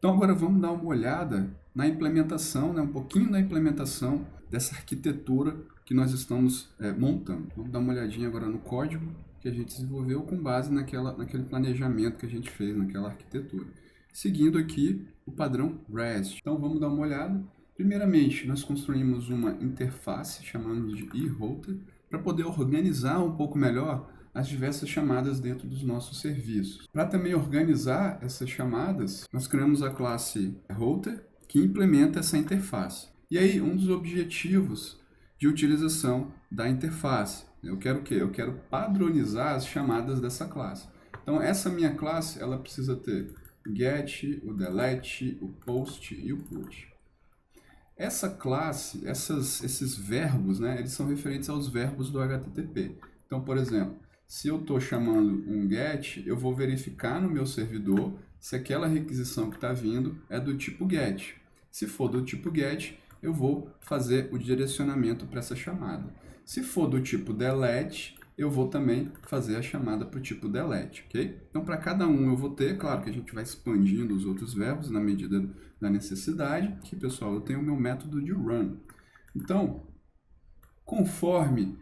Então agora vamos dar uma olhada na implementação, né, um pouquinho da implementação dessa arquitetura que nós estamos montando. Vamos dar uma olhadinha agora no código que a gente desenvolveu com base naquele planejamento que a gente fez, naquela arquitetura. Seguindo aqui o padrão REST. Então vamos dar uma olhada. Primeiramente, nós construímos uma interface, chamamos de eRouter, para poder organizar um pouco melhor as diversas chamadas dentro dos nossos serviços. Para também organizar essas chamadas, nós criamos a classe Router, que implementa essa interface. E aí, um dos objetivos de utilização da interface, eu quero o quê? Eu quero padronizar as chamadas dessa classe. Então, essa minha classe, ela precisa ter o get, o delete, o post e o put. Essa classe, esses verbos, né, eles são referentes aos verbos do HTTP. Então, por exemplo, se eu estou chamando um GET, eu vou verificar no meu servidor se aquela requisição que está vindo é do tipo GET. Se for do tipo GET, eu vou fazer o direcionamento para essa chamada. Se for do tipo DELETE, eu vou também fazer a chamada para o tipo DELETE, ok? Então, para cada um eu vou ter, claro que a gente vai expandindo os outros verbos na medida da necessidade. Aqui, pessoal, eu tenho o meu método de run. Então, conforme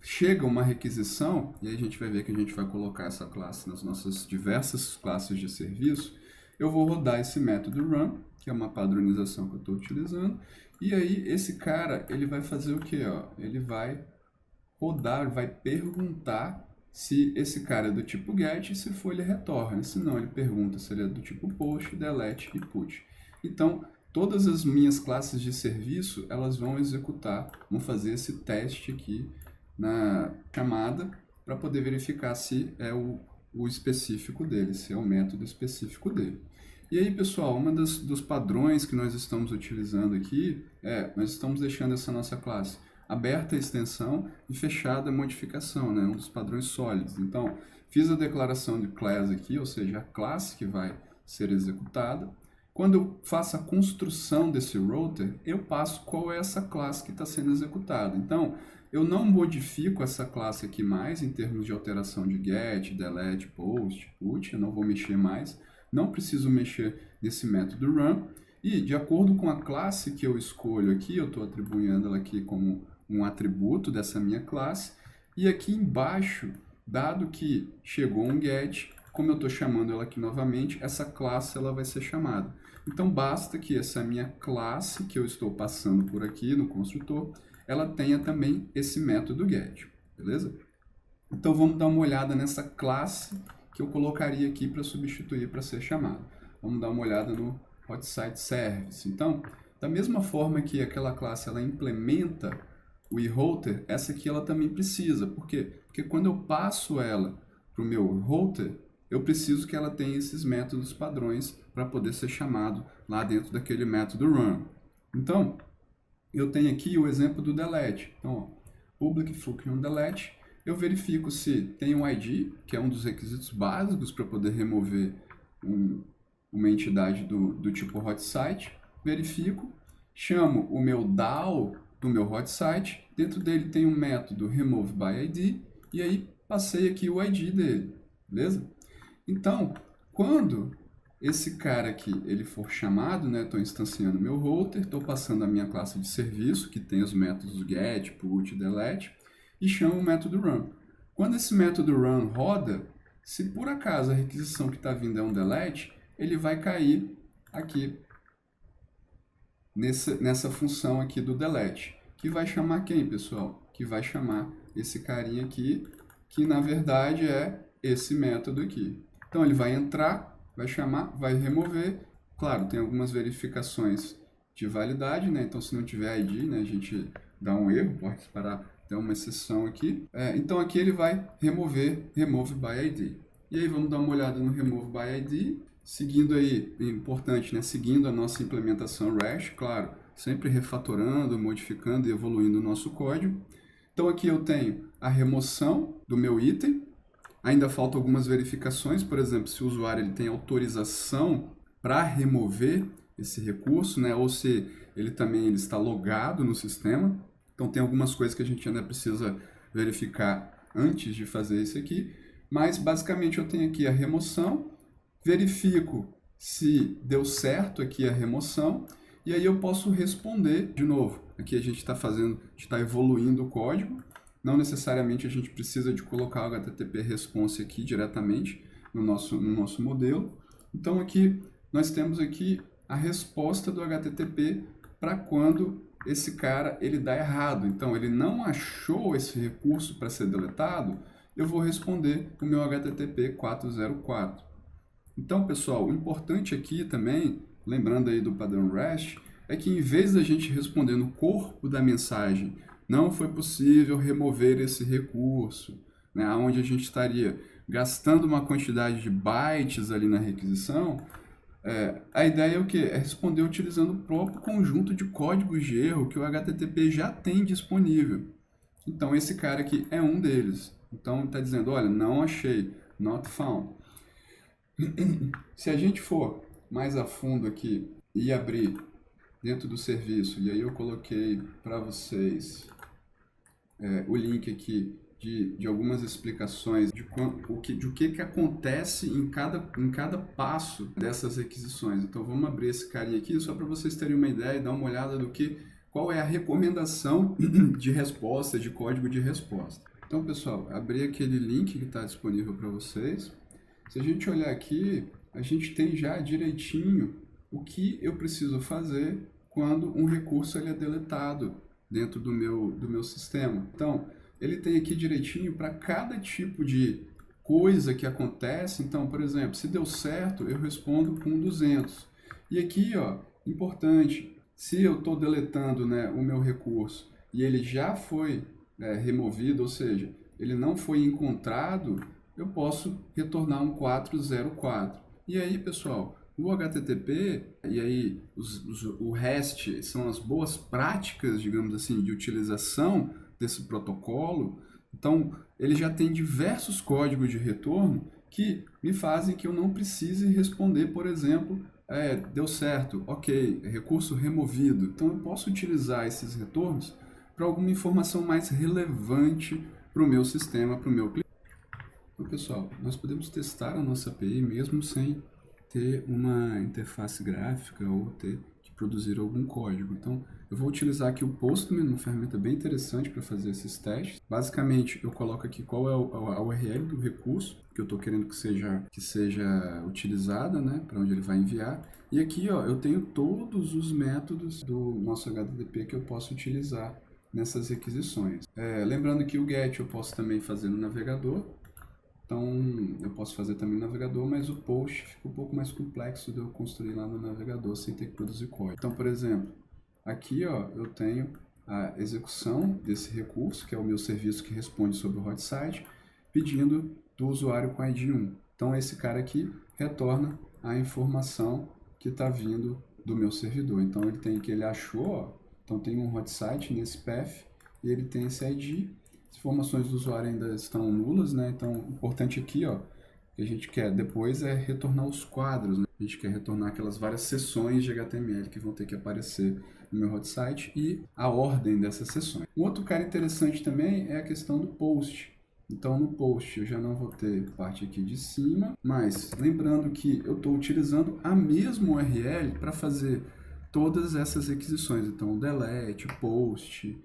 chega uma requisição, e aí a gente vai ver que a gente vai colocar essa classe nas nossas diversas classes de serviço, eu vou rodar esse método run, que é uma padronização que eu estou utilizando, e aí esse cara, ele vai fazer o quê? Ele vai rodar, vai perguntar se esse cara é do tipo get, e se for ele retorna, se não ele pergunta se ele é do tipo post, delete e put. Então, todas as minhas classes de serviço, elas vão executar, vão fazer esse teste aqui na chamada para poder verificar se é o específico dele, se é o método específico dele. E aí, pessoal, dos padrões que nós estamos utilizando aqui nós estamos deixando essa nossa classe aberta a extensão e fechada a modificação, né? Um dos padrões sólidos. Então, fiz a declaração de class aqui, ou seja, a classe que vai ser executada. Quando eu faço a construção desse router, eu passo qual é essa classe que está sendo executada. Então, eu não modifico essa classe aqui mais em termos de alteração de get, delete, post, put, eu não vou mexer mais. Não preciso mexer nesse método run. E, de acordo com a classe que eu escolho aqui, eu estou atribuindo ela aqui como um atributo dessa minha classe. E aqui embaixo, dado que chegou um get, como eu estou chamando ela aqui novamente, essa classe ela vai ser chamada. Então, basta que essa minha classe que eu estou passando por aqui no construtor, ela tenha também esse método get, beleza? Então, vamos dar uma olhada nessa classe que eu colocaria aqui para substituir para ser chamada. Vamos dar uma olhada no HotSite Service. Então, da mesma forma que aquela classe ela implementa o eRouter, essa aqui ela também precisa. Por quê? Porque quando eu passo ela para o meu router, eu preciso que ela tenha esses métodos padrões para poder ser chamado lá dentro daquele método run. Então, eu tenho aqui o exemplo do delete. Então, public function delete, eu verifico se tem um ID, que é um dos requisitos básicos para poder remover uma entidade do tipo HotSite, verifico, chamo o meu DAO do meu HotSite, dentro dele tem um método removeById, e aí passei aqui o ID dele, beleza? Então, quando esse cara aqui ele for chamado, né, estou instanciando meu router, estou passando a minha classe de serviço, que tem os métodos get, put, delete, e chamo o método run. Quando esse método run roda, se por acaso a requisição que está vindo é um delete, ele vai cair aqui nessa função aqui do delete, que vai chamar quem, pessoal? Que vai chamar esse carinha aqui, que na verdade é esse método aqui. Então ele vai entrar, vai chamar, vai remover. Claro, tem algumas verificações de validade, né? Então se não tiver ID, né, a gente dá um erro, pode parar, tem uma exceção aqui. Então aqui ele vai remover removeById. E aí vamos dar uma olhada no removeById. Seguindo aí, importante, né? Seguindo a nossa implementação REST, claro, sempre refatorando, modificando e evoluindo o nosso código. Então aqui eu tenho a remoção do meu item. Ainda faltam algumas verificações, por exemplo, se o usuário ele tem autorização para remover esse recurso, né? Ou se ele também está logado no sistema. Então tem algumas coisas que a gente ainda precisa verificar antes de fazer isso aqui. Mas basicamente eu tenho aqui a remoção. Verifico se deu certo aqui a remoção, e aí eu posso responder de novo. Aqui a gente está evoluindo o código, não necessariamente a gente precisa de colocar o HTTP response aqui diretamente no nosso modelo. Então aqui nós temos aqui a resposta do HTTP para quando esse cara ele dá errado. Então ele não achou esse recurso para ser deletado, eu vou responder o meu HTTP 404. Então, pessoal, o importante aqui também, lembrando aí do padrão REST, é que em vez da gente responder no corpo da mensagem, não foi possível remover esse recurso, né, onde a gente estaria gastando uma quantidade de bytes ali na requisição, a ideia é o quê? É responder utilizando o próprio conjunto de códigos de erro que o HTTP já tem disponível. Então, esse cara aqui é um deles. Então, está dizendo, olha, não achei, not found. Se a gente for mais a fundo aqui e abrir dentro do serviço, e aí eu coloquei para vocês o link aqui de algumas explicações de o que acontece em cada passo dessas requisições. Então vamos abrir esse carinha aqui só para vocês terem uma ideia e dar uma olhada qual é a recomendação de resposta, de código de resposta. Então, pessoal, abri aquele link que está disponível para vocês. Se a gente olhar aqui, a gente tem já direitinho o que eu preciso fazer quando um recurso ele é deletado dentro do meu sistema. Então, ele tem aqui direitinho para cada tipo de coisa que acontece. Então, por exemplo, se deu certo, eu respondo com 200. E aqui, ó, importante, se eu estou deletando, né, o meu recurso e ele já foi removido, ou seja, ele não foi encontrado, eu posso retornar um 404. E aí, pessoal, o HTTP e aí o REST são as boas práticas, digamos assim, de utilização desse protocolo. Então, ele já tem diversos códigos de retorno que me fazem que eu não precise responder, por exemplo, deu certo, ok, recurso removido. Então, eu posso utilizar esses retornos para alguma informação mais relevante para o meu sistema, para o meu cliente. Então, pessoal, nós podemos testar a nossa API mesmo sem ter uma interface gráfica ou ter que produzir algum código. Então, eu vou utilizar aqui o Postman, uma ferramenta bem interessante para fazer esses testes. Basicamente, eu coloco aqui qual é a URL do recurso que eu estou querendo que seja utilizada, né, para onde ele vai enviar. E aqui, ó, eu tenho todos os métodos do nosso HTTP que eu posso utilizar nessas requisições. Lembrando que o GET eu posso também fazer no navegador. Então, eu posso fazer também no navegador, mas o post fica um pouco mais complexo de eu construir lá no navegador sem ter que produzir código. Então, por exemplo, aqui ó, eu tenho a execução desse recurso, que é o meu serviço que responde sobre o hot site, pedindo do usuário com ID 1. Então, esse cara aqui retorna a informação que está vindo do meu servidor. Então, ele tem que ele achou, ó, então tem um hot site nesse path e ele tem esse ID. As informações do usuário ainda estão nulas, né? Então, o importante aqui, ó, que a gente quer depois é retornar os quadros, né? A gente quer retornar aquelas várias seções de HTML que vão ter que aparecer no meu hot site e a ordem dessas seções. Um outro cara interessante também é a questão do post. Então, no post eu já não vou ter parte aqui de cima, mas lembrando que eu estou utilizando a mesma URL para fazer todas essas requisições. Então, o delete, o post,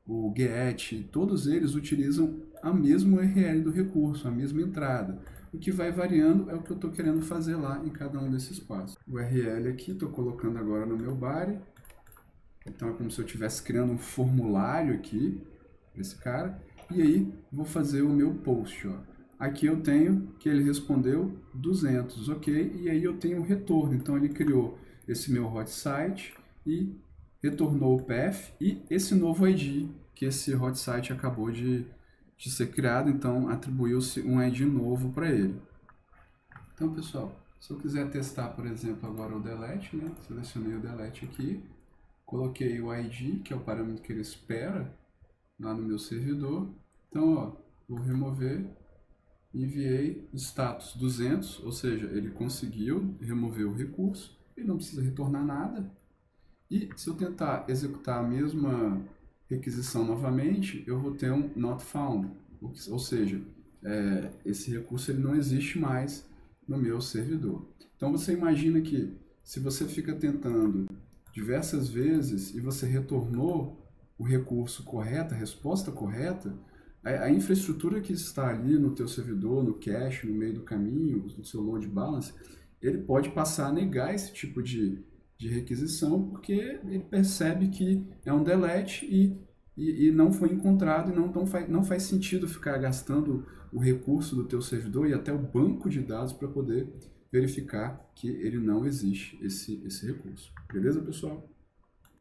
o get, todos eles utilizam a mesma URL do recurso, a mesma entrada. O que vai variando é o que eu estou querendo fazer lá em cada um desses passos. O URL aqui, estou colocando agora no meu body. Então é como se eu estivesse criando um formulário aqui para esse cara. E aí vou fazer o meu post. Ó. Aqui eu tenho que ele respondeu 200, ok? E aí eu tenho o retorno. Então ele criou esse meu hot site e retornou o path e esse novo ID que esse hot site acabou de ser criado, então atribuiu-se um ID novo para ele. Então, pessoal, se eu quiser testar, por exemplo, agora o delete, né? Selecionei o delete aqui, coloquei o ID, que é o parâmetro que ele espera lá no meu servidor. Então, ó, vou remover, enviei status 200, ou seja, ele conseguiu remover o recurso, ele não precisa retornar nada. E se eu tentar executar a mesma requisição novamente, eu vou ter um not found, ou seja, esse recurso ele não existe mais no meu servidor. Então você imagina que se você fica tentando diversas vezes e você retornou o recurso correto, a resposta correta, a infraestrutura que está ali no teu servidor, no cache, no meio do caminho, no seu load balance, ele pode passar a negar esse tipo de requisição, porque ele percebe que é um delete e não foi encontrado, e não faz sentido ficar gastando o recurso do teu servidor e até o banco de dados para poder verificar que ele não existe, esse recurso. Beleza, pessoal?